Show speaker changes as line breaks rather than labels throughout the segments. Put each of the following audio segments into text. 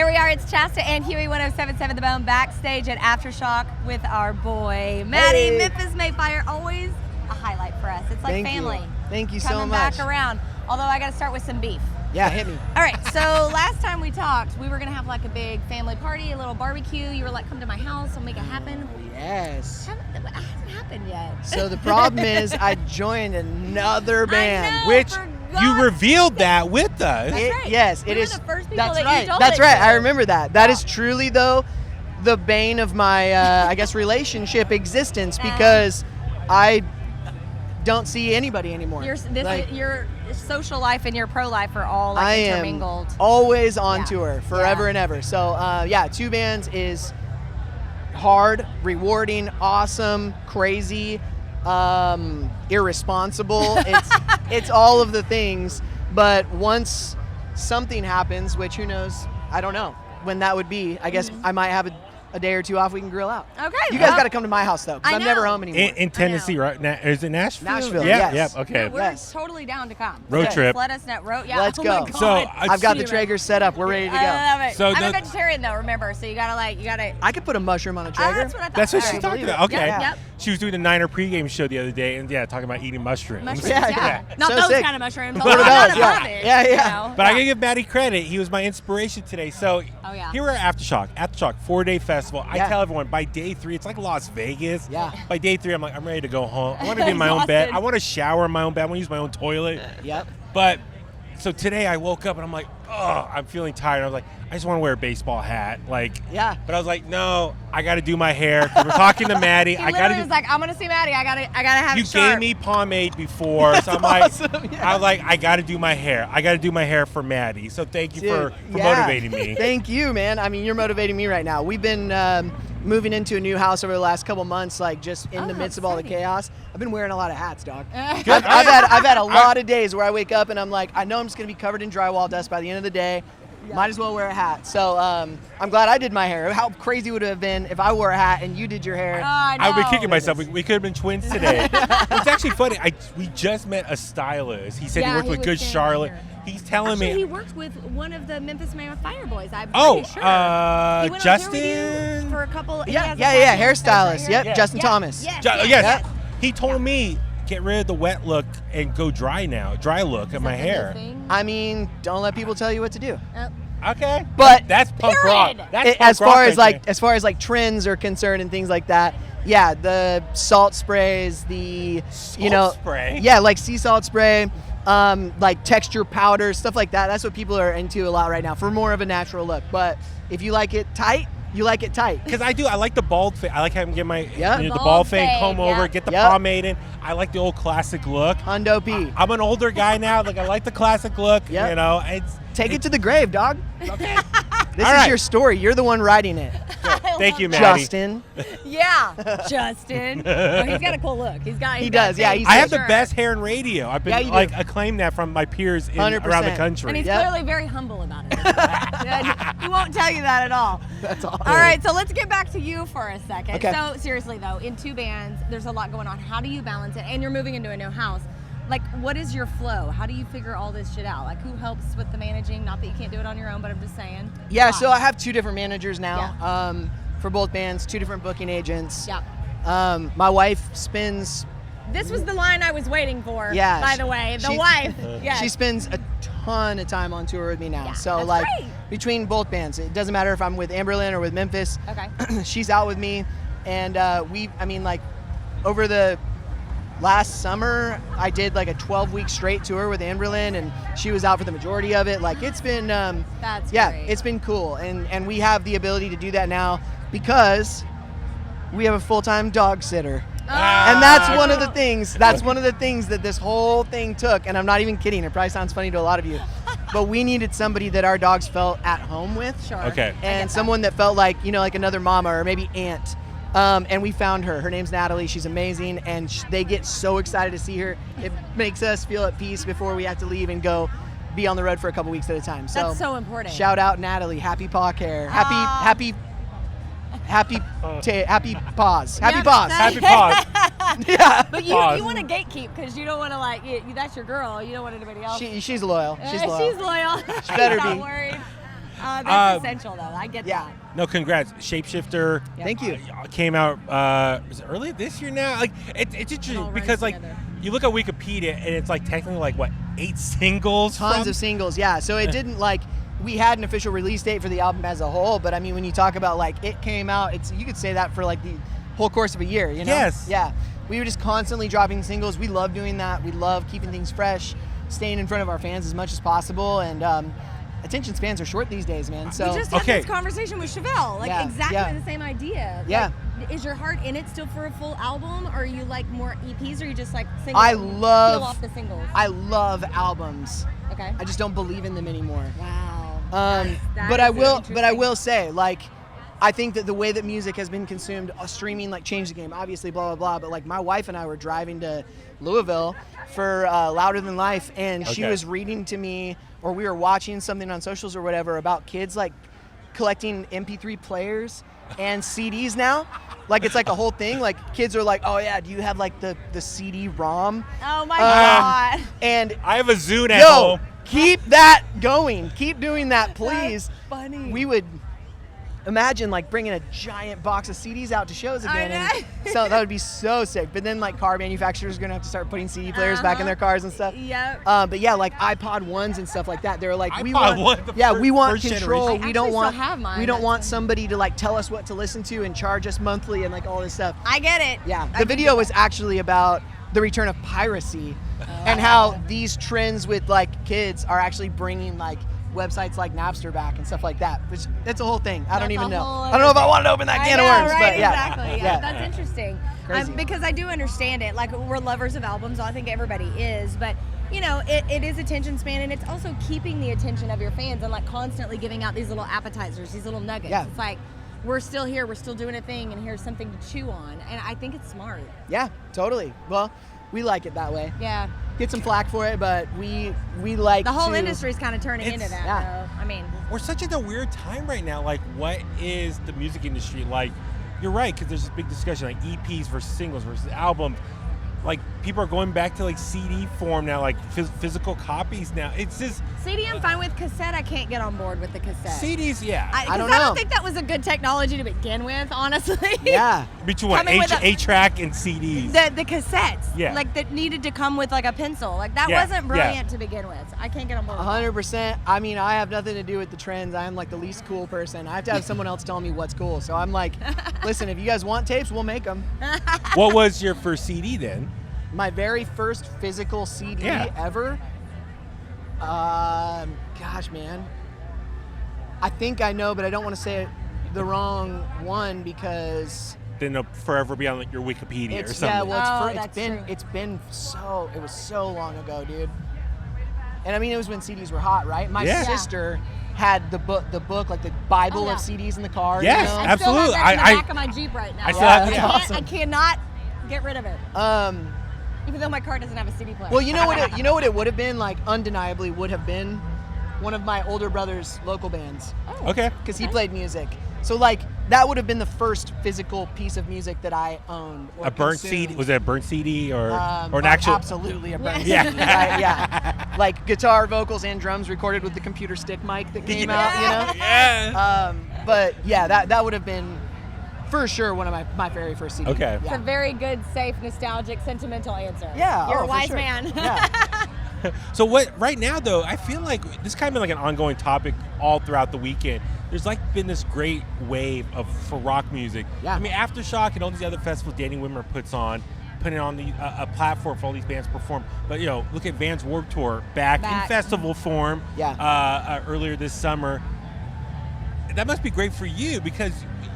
Here we are, it's Chasta and Huey 107.7 The Bone backstage at Aftershock with our boy, Maddie.
Hey.
Memphis May Fire, always a highlight for us. It's like
Thank
family.
You. Thank you so
Coming
much.
back around. Although I got to start with some beef.
Yeah, hit me.
All right, so last time we talked, we were going to have like a big family party, a little barbecue. You were like, come to my house, I'll make it happen.
Yes.
It hasn't happened yet.
So the problem is I joined another band.
I know,
Which
for
you
God's
revealed that with us.
That's right.
Yes,
We
it
were
is.
the first people
That's
that you
right.
told
That's
it
right.
to.
I remember that. That is truly, though, the bane of my, I guess, relationship existence because I don't see anybody anymore.
Your social life and your pro life are all like
I
intermingled.
am always on
Yeah.
tour forever and ever. So yeah, two bands is hard, rewarding, awesome, crazy, irresponsible. It's all of the things. But once something happens, which who knows, I don't know when that would be. I guess I might have a day or two off. We can grill out.
Okay.
You guys got to come to my house though, because
I
I'm never
know.
home anymore.
In Tennessee, right? Is it Nashville?
Nashville,
Yeah,
yes.
Yep. Okay.
We're
Yes.
totally down to come.
Road
So
trip.
Let us know.
Let's
Oh
go.
my God.
So,
I've got the
Anyway.
Traeger set up. We're ready to go.
I love it.
So
I'm a
the-
vegetarian though, remember? So you gotta
I could put a mushroom on a Traeger.
That's what I thought.
That's what
All
she
right.
talked
believe it.
about. Okay.
Yep.
She was doing the Niner pregame show the other day, and talking about eating mushrooms.
Mushrooms,
Yeah,
yeah.
yeah.
Not
So
those
sick.
kind of mushrooms.
What
A lot
about
of
those? Yeah.
love it,
Yeah, yeah.
you know?
But I gotta give Maddie credit. He was my inspiration today. So
yeah.
here we're at Aftershock 4-day festival. I
Yeah.
tell everyone by day 3, it's like Las Vegas.
Yeah.
By day 3, I'm like, I'm ready to go home. I want to be in my own bed.
Exhausted.
I want to shower in my own bed. I want to use my own toilet.
Yep.
But so today I woke up and I'm like, oh, I'm feeling tired. I was like, I just want to wear a baseball hat. Like,
Yeah.
But I was like, no, I got to do my hair. 'Cause we're talking to Maddie.
He
I got
literally
to.
was like, I'm gonna see Maddie. I gotta have
You
it sharp.
gave me pomade before, so I'm like,
awesome, yeah.
I was like, I got to do my hair. I got to do my hair for Maddie. So thank you
Dude,
for
yeah.
motivating me.
Thank you, man. I mean, you're motivating me right now. We've been moving into a new house over the last couple months, like just in the midst of all the
exciting.
chaos. I've been wearing a lot of hats, dog.
Good.
I've had a lot of days where I wake up and I'm like, I know I'm just gonna be covered in drywall dust by the end of the day. Might as well wear a hat. So I'm glad I did my hair. How crazy would it have been if I wore a hat and you did your hair?
I would be
know.
kicking myself. We could have been twins today. It's actually funny. We just met a stylist. He said
Yeah,
he worked
he
with
was
Good
standing
Charlotte.
here.
He's telling
Actually,
me.
he worked with one of the Memphis May Fire boys. I'm
Oh,
pretty sure. He went on tour with
Justin?
you for a couple. he
Yeah,
has a
yeah,
podcast
hairstylist.
right here.
Yep,
Yeah.
Justin
Yeah.
Thomas.
Yes,
Yes.
yes.
He told me get rid of the wet look and go dry now. Dry look at my
Is that the new
hair.
thing?
I mean, don't let people tell you what to do.
Oh.
Okay.
But
that's punk
Period.
rock. That's
as
punk
far
rock
as
right there.
as far as like trends are concerned and things like that, yeah, the salt sprays, the
Salt spray?
yeah, like sea salt spray, like texture powders, stuff like that. That's what people are into a lot right now for more of a natural look. But if you like it tight, you like it tight.
Because I like the bald fade. I like having get my
Yeah.
the
Bald
bald fade,
fade,
comb over,
yeah.
get the
Yep.
pomade in. I like the old classic look.
Hundo P.
I'm an older guy now. Like I like the classic look.
Yep.
You know, it's
Take it to the grave, dog.
okay.
This
All
is
right.
your story. You're the one writing it.
Thank you, Maddie.
Justin.
Yeah, Justin. Oh, he's got a cool look. He
He
got
does, yeah,
fade
he's-
I have
for
the
sure.
best hair in radio. I've been
Yeah, you do.
like acclaimed that from my peers around the
100%.
country.
And he's
Yep.
clearly very humble about it. Yeah, he won't tell you that at all.
That's awesome.
All right, so let's get back to you for a second.
Okay.
So seriously though, in two bands, there's a lot going on. How do you balance it? And you're moving into a new house. Like, what is your flow? How do you figure all this shit out? Like, who helps with the managing? Not that you can't do it on your own, but I'm just saying.
Yeah,
Why?
so I have two different managers now for both bands, two different booking agents.
Yeah.
My wife spends
This was the line I was waiting for.
Yeah,
By the way, the
she-
wife. Yes.
She spends a ton of time on tour with me now.
Yeah,
so
that's
like
great.
between both bands, it doesn't matter if I'm with Amberlynn or with Memphis.
Okay.
She's out with me, and over the last summer, I did like a 12-week straight tour with Amberlynn, and she was out for the majority of it. Like it's been,
That's
yeah,
great.
it's been cool, and we have the ability to do that now because we have a full-time dog sitter. And that's one of the things. That's one of the things that this whole thing took. And I'm not even kidding. It probably sounds funny to a lot of you, but we needed somebody that our dogs felt at home with,
Sure.
Okay.
I get
and
that.
someone that felt like like another mama or maybe aunt. And we found her. Her name's Natalie. She's amazing, and they get so excited to see her. It makes us feel at peace before we have to leave and go be on the road for a couple weeks at a time. So
That's so important.
shout out Natalie. Happy paw care. Happy paws. Happy
Yep,
paws.
Happy pause.
Yeah.
But you
Pause.
want to gatekeep because you don't want to that's your girl. You don't want anybody else.
She's loyal. She's loyal.
She's loyal.
better
Not
be.
worried. That's essential, though. I get that.
No, congrats. Shapeshifter.
Yeah.
Thank you.
Came out was it early this year now? Like it's interesting because like you look at Wikipedia and it's like technically like what 8 singles.
Tons of singles, yeah. So it didn't like we had an official release date for the album as a whole, but I mean when you talk about like it came out, you could say that for like the whole course of a year, you know?
Yes.
Yeah. We were just constantly dropping singles. We love doing that. We love keeping things fresh, staying in front of our fans as much as possible, and attention spans are short these days, man. So
we just had this conversation with Chevelle, like exactly the same idea.
Yeah.
Like, is your heart in it still for a full album, or are you like more EPs, or are you just like singles? Peel off the singles.
I love albums.
Okay.
I just don't believe in them anymore.
Wow.
But I will say, like, I think that the way that music has been consumed, streaming like changed the game. Obviously, blah blah blah. But like, my wife and I were driving to Louisville for Louder Than Life, and she was reading to me, or we were watching something on socials or whatever about kids like collecting MP3 players and CDs now. Like it's like a whole thing. Like kids are like, oh yeah, do you have like the CD-ROM?
Oh my God.
And
I have a Zune at home.
Keep that going. Keep doing that, please.
That's funny.
We would imagine like bringing a giant box of CDs out to shows again. And so that would be so sick. But then like car manufacturers are gonna have to start putting CD players back in their cars and stuff.
Yep.
But yeah, like iPod 1s and stuff like that. They're like, we
iPod
want
1,
we want
first
control.
generation.
We don't want
have mine.
we don't want somebody to like tell us what to listen to and charge us monthly and like all this stuff.
I get it.
Yeah. The video was actually about the return of piracy and how these trends with like kids are actually bringing like websites like Napster back and stuff like that, which that's a whole thing. I don't even know. I don't know if I wanted to open that can of worms, but yeah.
Exactly. Yeah, that's interesting.
Crazy.
Because I do understand it. Like, we're lovers of albums. I think everybody is, but you know, it is attention span, and it's also keeping the attention of your fans and like constantly giving out these little appetizers, these little nuggets.
Yeah.
It's like, we're still here, we're still doing a thing, and here's something to chew on. And I think it's smart.
Yeah, totally. Well, we like it that way.
Yeah.
Get some flack for it, but we like
the whole industry's kind of turning into that.
Yeah.
I mean,
we're such in a weird time right now. Like, what is the music industry like? You're right, because there's this big discussion like EPs versus singles versus albums. Like, people are going back to like CD form now, like physical copies now. It's just
CD I'm fine with. Cassette I can't get on board with the cassette.
CDs, yeah.
I don't know.
I don't think that was a good technology to begin with, honestly.
Yeah.
Between what, 8-track and CDs.
The cassettes.
Yeah.
Like, that needed to come with like a pencil. Like, that wasn't brilliant to begin with. I can't get on board with
100%. I mean, I have nothing to do with the trends. I am like the least cool person. I have to have someone else tell me what's cool. So I'm like, listen, if you guys want tapes, we'll make them.
What was your first CD then?
My very first physical CD ever. Gosh, man. I think I know, but I don't want to say the wrong one because
Then it'll forever be on like your Wikipedia or something.
yeah. Well,
that's true.
it was so long ago, dude. And I mean, it was when CDs were hot, right? My sister had the book, like the Bible of CDs in the car.
Yes,
you know?
absolutely.
I still have that in the back of my Jeep right now.
I still have
that's awesome.
I cannot get rid of it. Even though my car doesn't have a CD player.
Well, you know what it would have been, like, undeniably would have been one of my older brother's local bands.
Oh.
Okay.
Because he played music. So, like, that would have been the first physical piece of music that I owned. Or
A burnt
consumed.
CD? Was it a burnt CD or an actual?
Absolutely a burnt
Yeah.
CD. Right? Yeah. Like guitar, vocals, and drums recorded with the computer stick mic that came out, you know?
Yeah.
But yeah, that would have been for sure one of my very first CDs.
Okay.
It's a very good, safe, nostalgic, sentimental answer.
Yeah.
You're
oh,
a wise
for sure.
man.
Yeah.
So what? Right now, though, I feel like this is kind of been like an ongoing topic all throughout the weekend. There's like been this great wave for rock music.
Yeah.
I mean, Aftershock and all these other festivals Danny Wimmer puts on, putting on a platform for all these bands to perform. But you know, look at Vans Warped Tour back in festival form.
Yeah.
Earlier this summer. That must be great for you because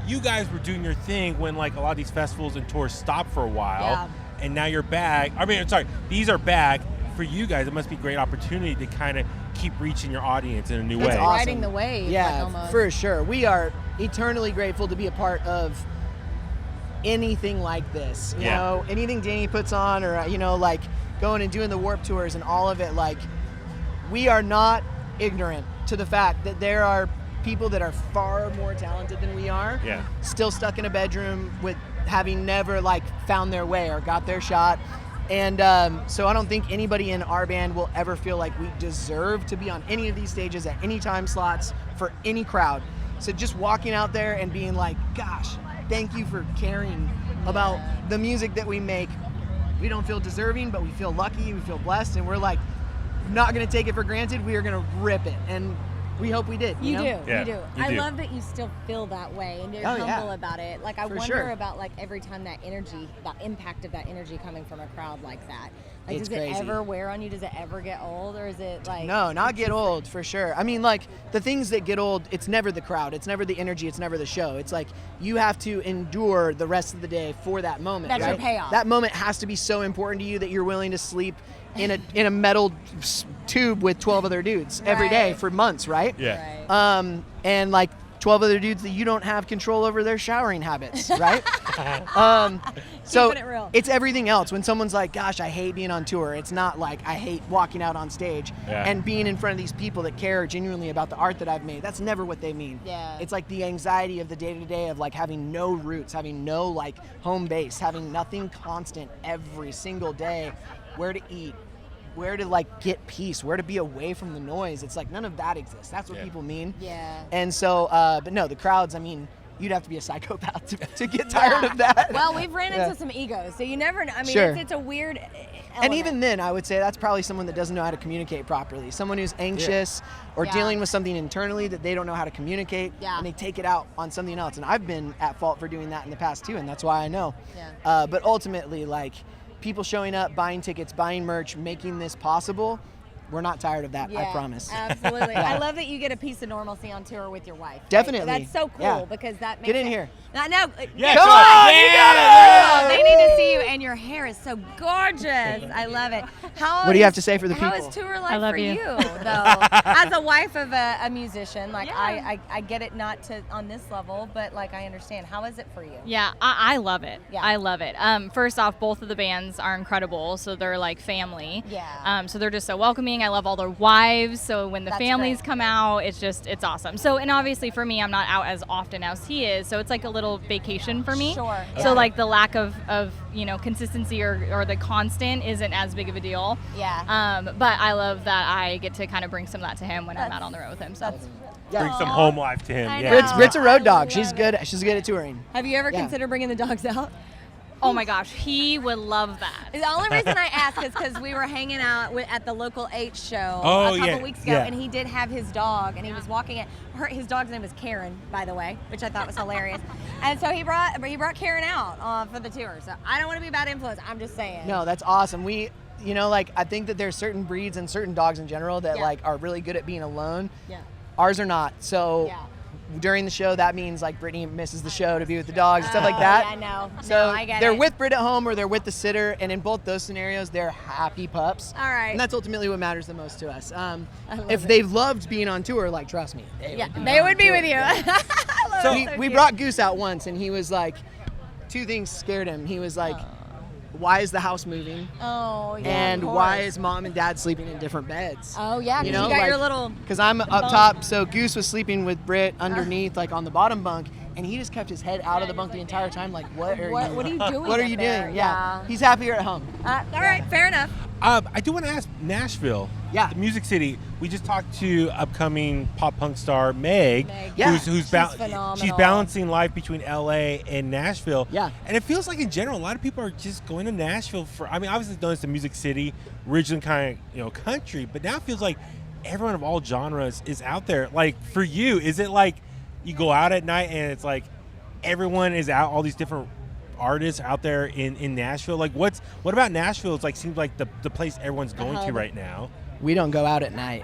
you guys were doing your thing when like a lot of these festivals and tours stopped for a while, and now you're back. I mean, sorry, these are back. For you guys, it must be a great opportunity to kind of keep reaching your audience in a new way.
Awesome.
Riding the wave.
Yeah,
like, almost.
for sure. We are eternally grateful to be a part of anything like this. You know, anything Danny puts on, or you know, like going and doing the Warped Tours and all of it. Like, we are not ignorant to the fact that there are people that are far more talented than we are.
Yeah.
Still stuck in a bedroom with having never like found their way or got their shot. And so I don't think anybody in our band will ever feel like we deserve to be on any of these stages at any time slots for any crowd. So just walking out there and being like, gosh, thank you for caring about the music that we make. We don't feel deserving, but we feel lucky, we feel blessed, and we're like not going to take it for granted. We are going to rip it. And we hope we did. You know?
Yeah,
you do.
you
I
do.
love that you still feel that way and you're humble about it. Like I
For
wonder
sure.
about like every time that energy, the impact of that energy coming from a crowd like that. Like
It's
does
crazy.
it ever wear on you? Does it ever get old, or is it like
No, not get old, for sure. I mean, like, the things that get old, it's never the crowd, it's never the energy, it's never the show. It's like you have to endure the rest of the day for that moment.
That's your
right?
payoff.
That moment has to be so important to you that you're willing to sleep in a metal tube with 12 other dudes every day
Right.
for months, right?
Yeah.
Right.
And like 12 other dudes that you don't have control over their showering habits, right? So
Keeping it real.
it's everything else. When someone's like, gosh, I hate being on tour, it's not like I hate walking out on stage and being in front of these people that care genuinely about the art that I've made. That's never what they mean.
Yeah.
It's like the anxiety of the day-to-day of like having no roots, having no like home base, having nothing constant every single day, where to eat, where to like get peace, where to be away from the noise. It's like none of that exists. That's what people mean.
Yeah.
And so, but no, the crowds, I mean, you'd have to be a psychopath to get tired of that.
Well, we've ran into some egos, so you never know. I mean,
Sure.
it's a weird
And
element.
even then, I would say that's probably someone that doesn't know how to communicate properly. Someone who's anxious or
Yeah.
dealing with something internally that they don't know how to communicate,
Yeah.
and they take it out on something else. And I've been at fault for doing that in the past too, and that's why I know.
Yeah.
But ultimately, like, people showing up, buying tickets, buying merch, making this possible, we're not tired of that, I
Yeah,
promise.
Absolutely. I love that you get a piece of normalcy on tour with your wife. right?
Definitely.
That's so cool
Yeah.
because that makes
Get in
it-
here.
I know.
Yeah,
Come
so-
on, you
yeah,
got it!
They need to see you, and your hair is so gorgeous. I love it.
What do you have to say for the
How
people?
is tour life
I love
for
you.
though? As a wife of a musician, like
Yeah.
I get it not to on this level, but like I understand. How is it for you?
Yeah, I love it.
Yeah.
I love it. First off, both of the bands are incredible, so they're like family.
Yeah.
So they're just so welcoming. I love all their wives. So when the
That's
families
great.
come out, it's awesome. So and obviously for me, I'm not out as often as he is, so it's like a little vacation for me.
Sure.
So
Yeah.
like the lack of consistency or the constant isn't as big of a deal.
Yeah.
But I love that I get to kind of bring some of that to him when I'm out on the road with him. So
Bring some home life to him.
I
Yeah.
know.
Brit's a road
I
dog. She's
love
good. She's good at touring.
Have you ever
Yeah.
considered bringing the dogs out?
oh my gosh, he would love that.
The only reason I ask is because we were hanging out at the local H show
Oh,
a couple
yeah,
weeks ago,
yeah.
and he did have his dog, and he was walking it. His dog's name was Karen, by the way, which I thought was hilarious. And so he brought Karen out for the tour. So I don't want to be a bad influence. I'm just saying.
No, that's awesome. I think that there's certain breeds and certain dogs in general that
Yeah.
like are really good at being alone.
Yeah.
Ours are not. So
Yeah.
during the show, that means like Britney misses the show to be with the dogs and stuff like that.
Yeah, I know.
So
no, I get
they're
it.
with Brit at home or they're with the sitter, and in both those scenarios, they're happy pups.
All right.
And that's ultimately what matters the most to us.
love
If
it.
they've loved being on tour, like trust me,
They would be with you. I love
So-
it,
we
cute.
brought Goose out once, and he was like, two things scared him. He was like, why is the house moving?
Oh yeah.
And
of
why
course.
is mom and dad sleeping in different beds?
Oh yeah. 'Cause
You
you,
know,
got your
like-
little.
Because I'm up top, so Goose was sleeping with Brit underneath, like on the bottom bunk, and he just kept his head out of the bunk the entire time, like, what are
What are you doing?
What are
up
you
there?
doing? Yeah. He's happier at home.
All right. Fair enough.
I do want to ask Nashville,
Yeah.
the Music City. We just talked to upcoming pop punk star Meg,
Yeah.
who's
She's phenomenal.
she's balancing life between LA and Nashville.
Yeah.
And it feels like in general, a lot of people are just going to Nashville for. I mean, obviously, known as the Music City, originally kind of country, but now it feels like everyone of all genres is out there. Like for you, is it like you go out at night and it's like everyone is out, all these different artists out there in Nashville? Like what about Nashville? It's like seems like the place everyone's going to right now.
We don't go out at night.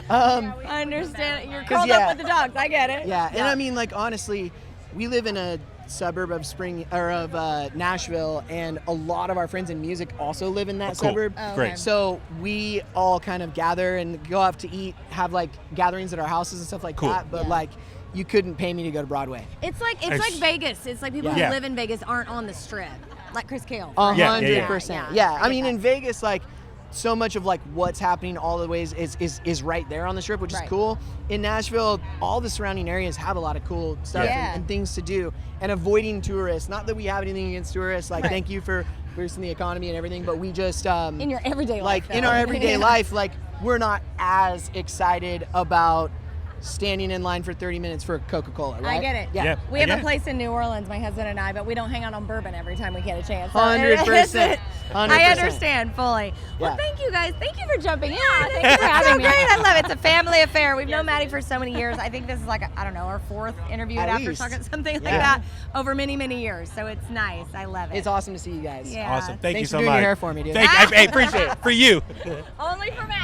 I understand. You're curled
yeah.
up with the dogs. I get it.
Yeah, and I mean, like, honestly, we live in a suburb of Nashville, and a lot of our friends in music also live in that
Cool.
suburb.
Oh,
Great.
okay.
So we all kind of gather and go out to eat, have like gatherings at our houses and stuff like
Cool.
that. But
Yeah.
like, you couldn't pay me to go to Broadway.
It's like
It's-
Vegas. It's like people
Yeah.
who live in Vegas aren't on the strip, like Chris Kale.
Yeah,
100%.
yeah.
Yeah,
I
I mean,
get
in
that.
Vegas, like, so much of like what's happening all the ways is right there on the strip, which
Right.
is cool. In Nashville, all the surrounding areas have a lot of cool stuff
Yeah.
and things to do. And avoiding tourists, not that we have anything against tourists, like
Right.
thank you for boosting the economy and everything, but we just
In your everyday life.
in our everyday life, like we're not as excited about standing in line for 30 minutes for Coca-Cola, right?
I get it.
Yeah.
Yep.
We have
I
a
get it.
place in New Orleans, my husband and I, but we don't hang out on bourbon every time we get a chance. So
100%.
I understand fully. Well,
Yeah.
thank you guys. Thank you for jumping in.
Thank you for
It's so
having me.
great. I love it. It's a family affair. We've known Maddie for so many years. I think this is like, I don't know, our 4th interview at
At least.
Aftershock, something like
Yeah.
that, over many, many years. So it's nice. I love it.
It's awesome to see you guys.
Yeah.
Awesome. Thank you
Thanks
so
for doing
much.
your hair for me, dude.
Hey, appreciate it. For you.
Only for Maddie.